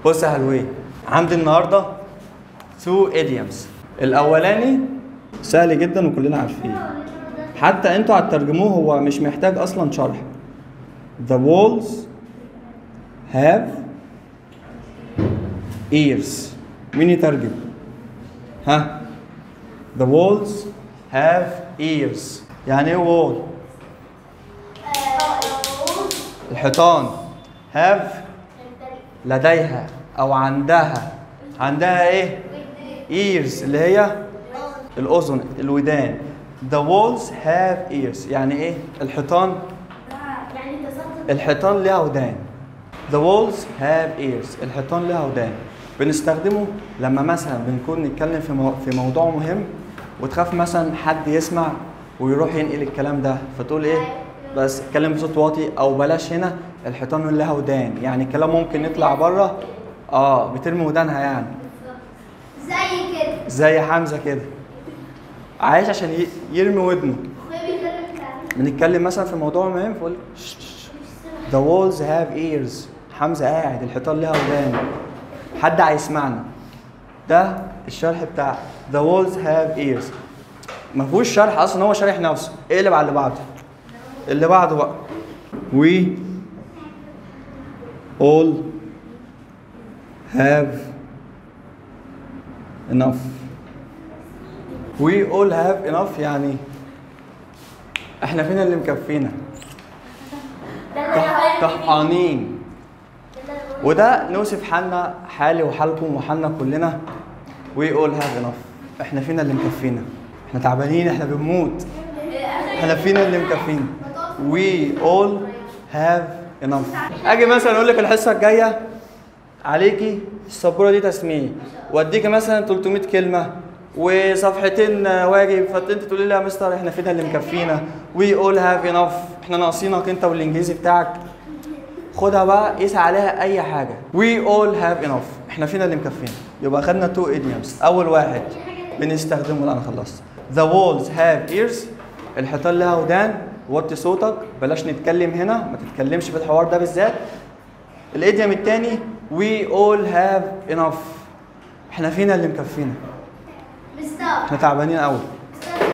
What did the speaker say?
بص يا حلوين، عندي النهارده 2 idioms. الاولاني سهل جدا وكلنا عارفين، حتى انتوا هتترجموه، هو مش محتاج اصلا شرح. The walls have ears. مين يترجم؟ ها؟ The walls have ears. يعني ايه wall؟ الحيطان. have لديها او عندها ايه؟ ears اللي هي الاذن، الودان. The walls have ears يعني ايه؟ الحيطان لها ودان. The walls have ears الحيطان لها ودان. بنستخدمه لما مثلا بنكون نتكلم في موضوع مهم، وتخاف مثلا حد يسمع ويروح ينقل الكلام ده، فتقول ايه؟ بس اتكلم بصوت واطي، او بلاش هنا، الحيطان لها ودان، يعني الكلام ممكن يطلع بره. بترمي ودانها يعني. زي كده، زي حمزه كده عايش عشان يرمي ودنه. بنتكلم مثلا في موضوع مهم، فقول The walls have ears. حمزه قاعد، الحيطان لها ودان، حد هيسمعنا. ده الشرح بتاع The walls have ears. ما فيهوش شرح اصلا، هو شارح نفسه. اقلب على اللي بعده. اللي بعده بقى We all have enough. We all have enough يعني احنا فينا اللي مكفينا، طهقانين. وده نوصف حالنا، حالي وحالكم وحالنا كلنا. We all have enough. احنا فينا اللي مكفينا، احنا تعبانين، احنا بنموت، احنا فينا اللي مكفينا. We all have enough. اجي مثلا اقول لك الحصه الجايه عليكي السبوره دي تسميه، واديكي مثلا 300 كلمه وصفحتين واجب، فانت تقولي لي يا مستر احنا فينا اللي مكفينا. We all have enough. احنا ناقصينك انت والانجليزي بتاعك. خدها بقى قيس عليها اي حاجه. We all have enough. احنا فينا اللي مكفينا. يبقى خدنا 2 idioms. اول واحد بنستخدمه، لا انا خلصت. The walls have ears. الحيطان لها ودان. وطي صوتك، بلاش نتكلم هنا، ما تتكلمش في الحوار ده بالذات. الايديوم الثاني We all have enough. احنا فينا اللي مكفينا. احنا تعبانين قوي.